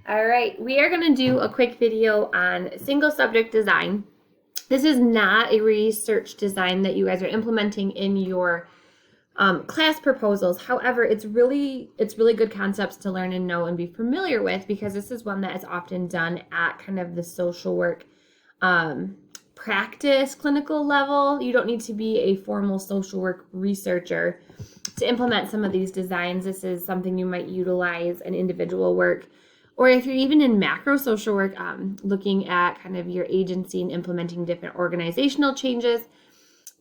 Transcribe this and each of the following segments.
All right, we are going to do a quick video on single subject design. This is not a research design that you guys are implementing in your class proposals. However, it's really good concepts to learn and know and be familiar with, because this is one that is often done at kind of the social work practice clinical level. You don't need to be a formal social work researcher to implement some of these designs. This is something you might utilize in individual work, or if you're even in macro social work, looking at kind of your agency and implementing different organizational changes.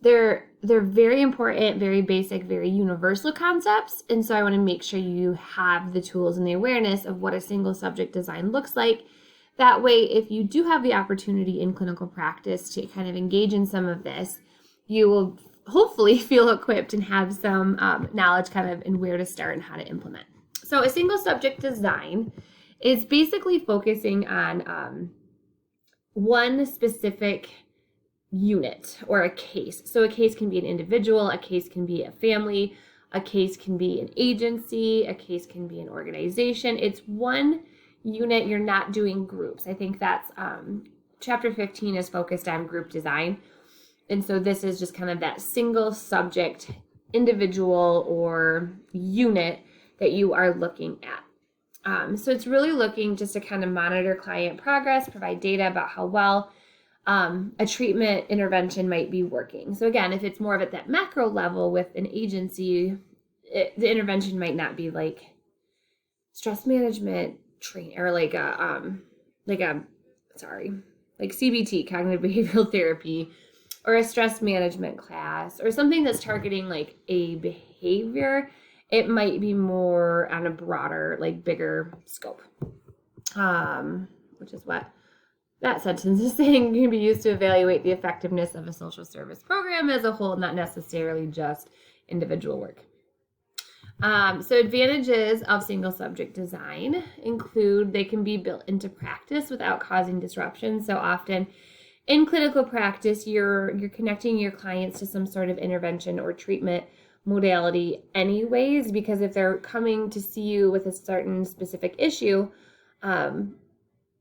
They're very important, very basic, very universal concepts. And so I want to make sure you have the tools and the awareness of what a single subject design looks like. That way, if you do have the opportunity in clinical practice to kind of engage in some of this, you will hopefully feel equipped and have some knowledge kind of in where to start and how to implement. So a single subject design is basically focusing on one specific unit or a case. So a case can be an individual, a case can be a family, a case can be an agency, a case can be an organization. It's one unit. You're not doing groups. I think that's chapter 15 is focused on group design. And so this is just kind of that single subject individual or unit that you are looking at. So it's really looking just to kind of monitor client progress, provide data about how well a treatment intervention might be working. So again, if it's more of at that macro level with an agency, the intervention might not be like stress management training or like CBT, cognitive behavioral therapy, or a stress management class, or something that's targeting like a behavior. It might be more on a broader, like bigger scope, which is what that sentence is saying, can be used to evaluate the effectiveness of a social service program as a whole, not necessarily just individual work. So advantages of single subject design include they can be built into practice without causing disruption. So often in clinical practice, you're connecting your clients to some sort of intervention or treatment modality anyways, because if they're coming to see you with a certain specific issue,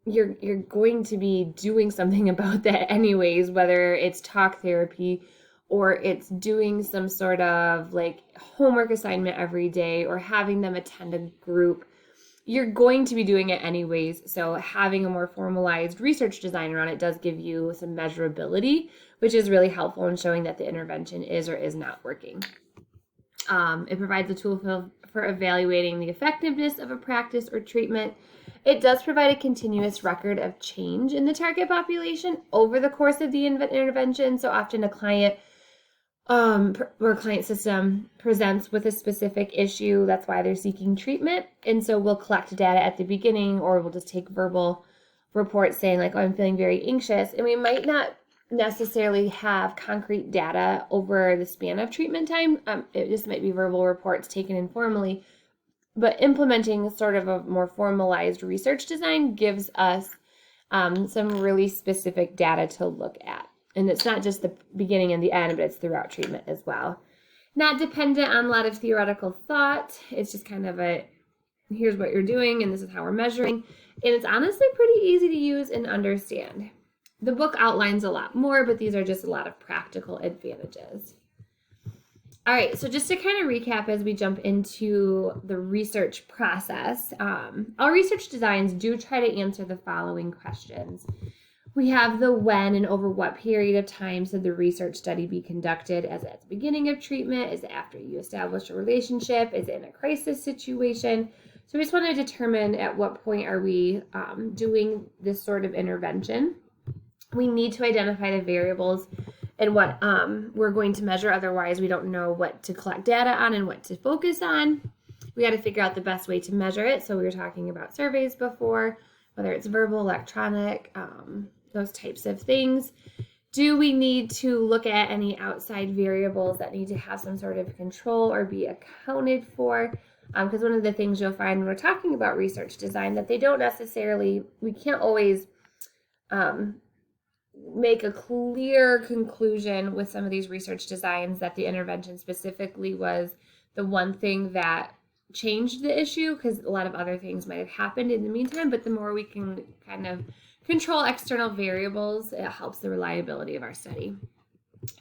you're going to be doing something about that anyways, whether it's talk therapy or it's doing some sort of like homework assignment every day or having them attend a group. You're going to be doing it anyways. So having a more formalized research design around it does give you some measurability, which is really helpful in showing that the intervention is or is not working. It provides a tool for evaluating the effectiveness of a practice or treatment. It does provide a continuous record of change in the target population over the course of the intervention. So often a client or a client system presents with a specific issue. That's why they're seeking treatment. And so we'll collect data at the beginning, or we'll just take verbal reports saying like, oh, I'm feeling very anxious. And we might not necessarily have concrete data over the span of treatment time. It just might be verbal reports taken informally, but implementing sort of a more formalized research design gives us some really specific data to look at. And it's not just the beginning and the end, but it's throughout treatment as well. Not dependent on a lot of theoretical thought. It's just kind of here's what you're doing and this is how we're measuring. And it's honestly pretty easy to use and understand. The book outlines a lot more, but these are just a lot of practical advantages. All right, so just to kind of recap as we jump into the research process, our research designs do try to answer the following questions. We have the when and over what period of time should the research study be conducted. Is it at the beginning of treatment? Is it after you establish a relationship? Is it in a crisis situation? So we just want to determine at what point are we doing this sort of intervention. We need to identify the variables and what we're going to measure. Otherwise, we don't know what to collect data on and what to focus on. We got to figure out the best way to measure it. So we were talking about surveys before, whether it's verbal, electronic, those types of things. Do we need to look at any outside variables that need to have some sort of control or be accounted for? Because one of the things you'll find when we're talking about research design that they don't necessarily, we can't always make a clear conclusion with some of these research designs that the intervention specifically was the one thing that changed the issue because a lot of other things might have happened in the meantime, but the more we can kind of control external variables, it helps the reliability of our study.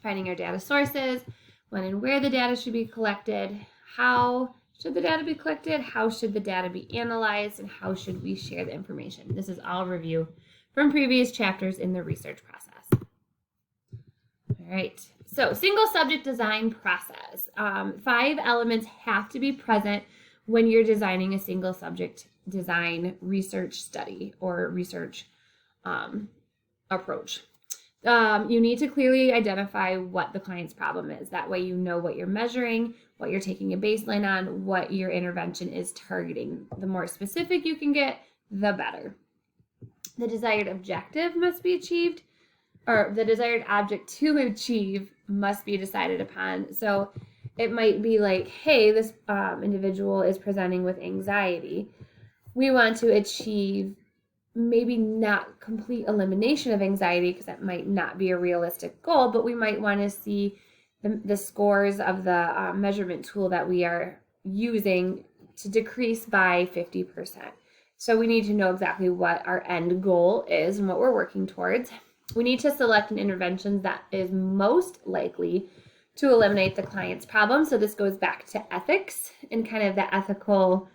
Finding our data sources, when and where the data should be collected, how should the data be collected, how should the data be analyzed, and how should we share the information. This is all review from previous chapters in the research process. All right, so single subject design process. 5 elements have to be present when you're designing a single subject design research study or research approach. You need to clearly identify what the client's problem is. That way you know what you're measuring, what you're taking a baseline on, what your intervention is targeting. The more specific you can get, the better. The desired objective must be achieved, or the desired object to achieve must be decided upon. So it might be like, hey, this individual is presenting with anxiety. We want to achieve maybe not complete elimination of anxiety because that might not be a realistic goal, but we might want to see the scores of the measurement tool that we are using to decrease by 50%. So we need to know exactly what our end goal is and what we're working towards. We need to select an intervention that is most likely to eliminate the client's problem. So this goes back to ethics and kind of the ethical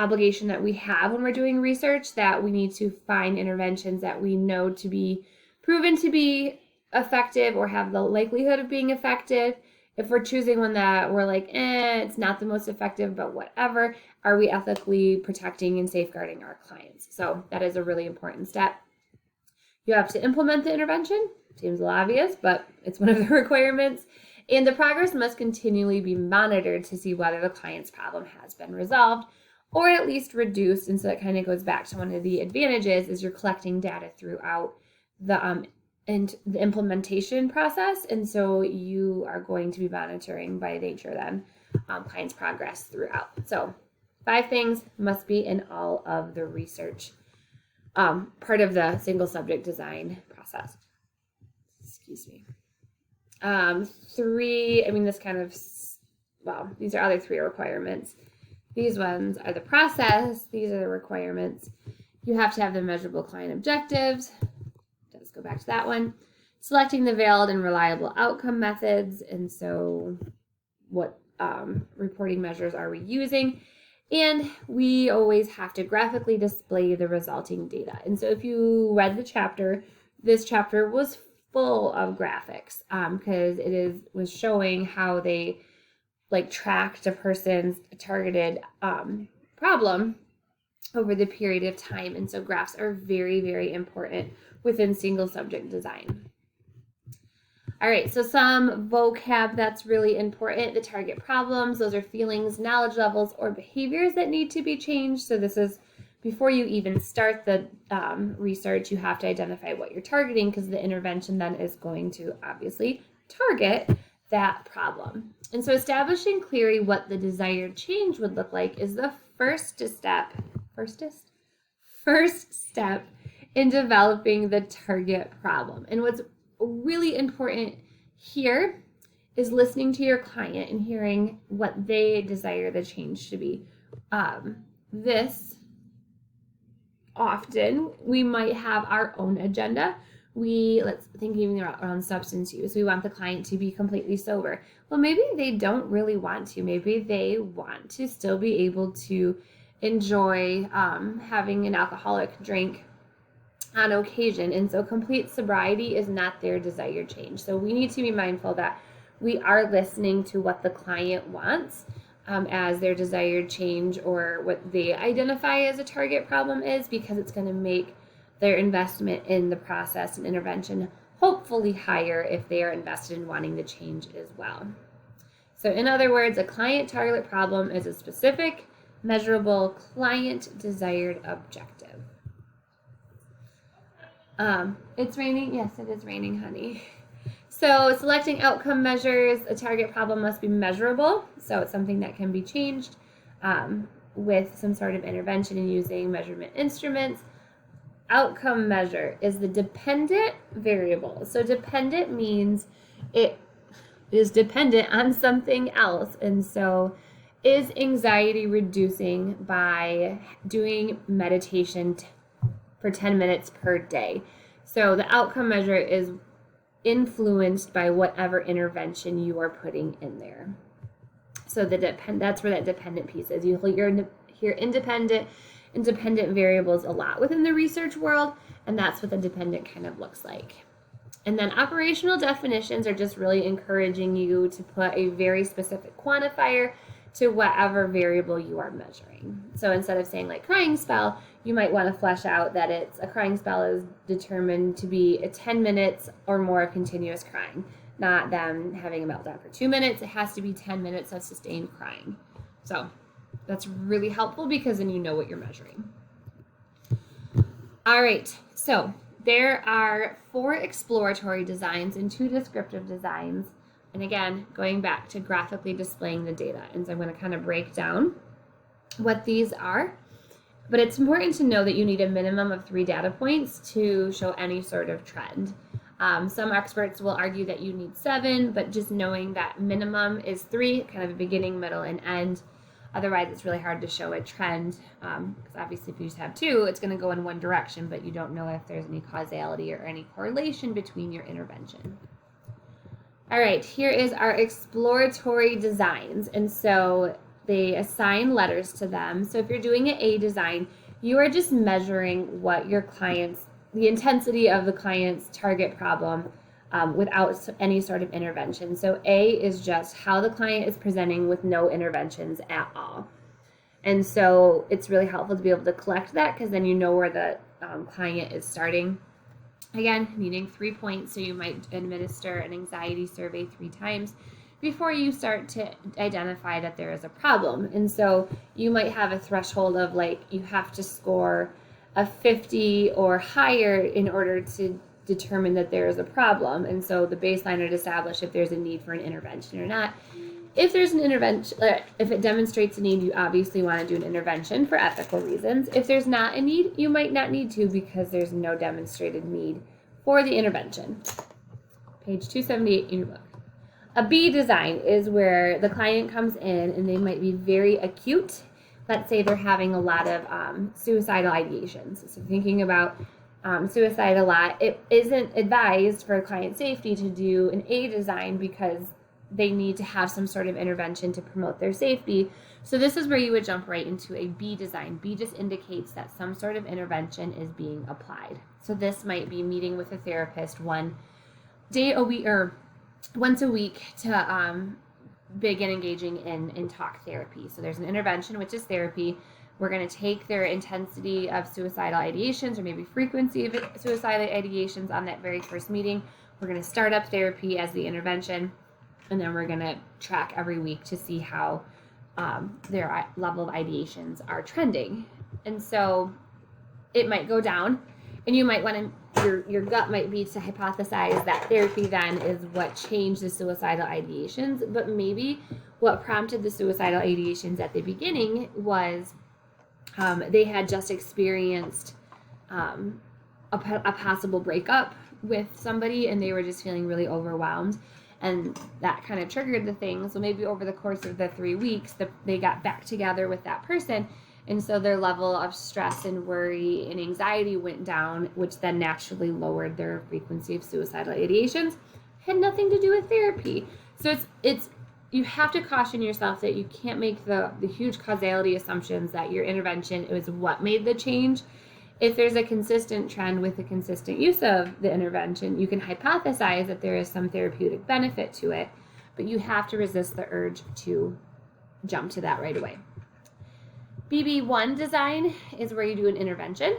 obligation that we have when we're doing research, that we need to find interventions that we know to be proven to be effective or have the likelihood of being effective. If we're choosing one that we're like, it's not the most effective, but whatever, are we ethically protecting and safeguarding our clients? So that is a really important step. You have to implement the intervention. Seems a little obvious, but it's one of the requirements. And the progress must continually be monitored to see whether the client's problem has been resolved or at least reduced. And so that kind of goes back to one of the advantages is you're collecting data throughout the implementation process. And so you are going to be monitoring by nature then client's progress throughout. So 5 things must be in all of the research part of the single subject design process. Excuse me. 3, this kind of, these are other 3 requirements. These ones are the process. These are the requirements. You have to have the measurable client objectives. Let's go back to that one. Selecting the valid and reliable outcome methods. And so what reporting measures are we using? And we always have to graphically display the resulting data. And so if you read the chapter, this chapter was full of graphics because was showing how they tracked a person's targeted problem over the period of time. And so graphs are very, very important within single subject design. All right, so some vocab that's really important. The target problems, those are feelings, knowledge levels, or behaviors that need to be changed. So this is before you even start the research, you have to identify what you're targeting because the intervention then is going to obviously target that problem. And so establishing clearly what the desired change would look like is the first step in developing the target problem. And what's really important here is listening to your client and hearing what they desire the change to be. This often we might have our own agenda. Let's think even around substance use. We want the client to be completely sober. Well, maybe they don't really want to. Maybe they want to still be able to enjoy having an alcoholic drink on occasion. And so complete sobriety is not their desired change. So we need to be mindful that we are listening to what the client wants as their desired change or what they identify as a target problem is, because it's going to make their investment in the process and intervention hopefully higher if they are invested in wanting the change as well. So in other words, a client target problem is a specific, measurable, client desired objective. It's raining? Yes, it is raining, honey. So selecting outcome measures, a target problem must be measurable. So it's something that can be changed with some sort of intervention and using measurement instruments. Outcome measure is the dependent variable. So dependent means it is dependent on something else. And so is anxiety reducing by doing meditation for 10 minutes per day? So the outcome measure is influenced by whatever intervention you are putting in there. So that's where that dependent piece is. You hear independent variables a lot within the research world, and that's what the dependent kind of looks like. And then operational definitions are just really encouraging you to put a very specific quantifier to whatever variable you are measuring. So instead of saying like crying spell, you might want to flesh out that a crying spell is determined to be a 10 minutes or more of continuous crying, not them having a meltdown for 2 minutes. It has to be 10 minutes of sustained crying. So that's really helpful because then you know what you're measuring. All right, so there are 4 exploratory designs and 2 descriptive designs. And again, going back to graphically displaying the data. And so I'm going to kind of break down what these are. But it's important to know that you need a minimum of 3 data points to show any sort of trend. Some experts will argue that you need 7, but just knowing that minimum is 3, kind of a beginning, middle, and end. Otherwise, it's really hard to show a trend, because obviously if you just have 2, it's going to go in one direction, but you don't know if there's any causality or any correlation between your intervention. All right, here is our exploratory designs. And so they assign letters to them. So if you're doing an A design, you are just measuring what your client's, the intensity of the client's target problem without any sort of intervention. So A is just how the client is presenting with no interventions at all. And so it's really helpful to be able to collect that because then you know where the client is starting. Again, needing 3 points, so you might administer an anxiety survey 3 times before you start to identify that there is a problem. And so you might have a threshold of like you have to score a 50 or higher in order to determine that there is a problem. And so the baseline would establish if there's a need for an intervention or not. If there's an intervention, if it demonstrates a need, you obviously want to do an intervention for ethical reasons. If there's not a need, you might not need to because there's no demonstrated need for the intervention. Page 278 in your book. A B design is where the client comes in and they might be very acute. Let's say they're having a lot of suicidal ideations. So thinking about suicide a lot, it isn't advised for client safety to do an A design because they need to have some sort of intervention to promote their safety. So this is where you would jump right into a B design. B just indicates that some sort of intervention is being applied. So this might be meeting with a therapist one day a week or once a week to begin engaging in talk therapy. So there's an intervention, which is therapy. We're going to take their intensity of suicidal ideations or maybe frequency of suicidal ideations on that very first meeting. We're going to start up therapy as the intervention. And then we're going to track every week to see how their level of ideations are trending. And so it might go down, and you might want to, your gut might be to hypothesize that therapy then is what changed the suicidal ideations, but maybe what prompted the suicidal ideations at the beginning was they had just experienced a possible breakup with somebody, and they were just feeling really overwhelmed. And that kind of triggered the thing. So maybe over the course of the 3 weeks, they got back together with that person. And so their level of stress and worry and anxiety went down, which then naturally lowered their frequency of suicidal ideations. Had nothing to do with therapy. So it's you have to caution yourself that you can't make the huge causality assumptions that your intervention is what made the change. If there's a consistent trend with the consistent use of the intervention, you can hypothesize that there is some therapeutic benefit to it, but you have to resist the urge to jump to that right away. BB1 design is where you do an intervention.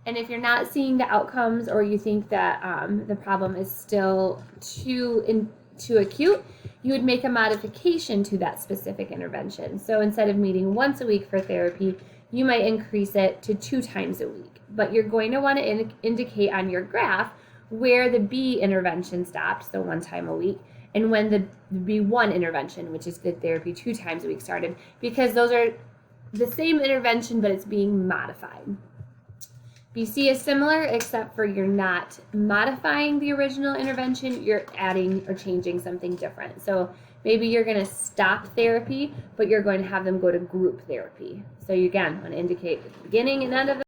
And if you're not seeing the outcomes or you think that the problem is still too acute, you would make a modification to that specific intervention. So instead of meeting once a week for therapy, you might increase it to 2 times a week. But you're going to want to indicate on your graph where the B intervention stopped, so 1 time a week, and when the B1 intervention, which is good therapy 2 times a week, started, because those are the same intervention, but it's being modified. BC is similar, except for you're not modifying the original intervention, you're adding or changing something different. So Maybe you're going to stop therapy, but you're going to have them go to group therapy. So you, again, want to indicate the beginning and end of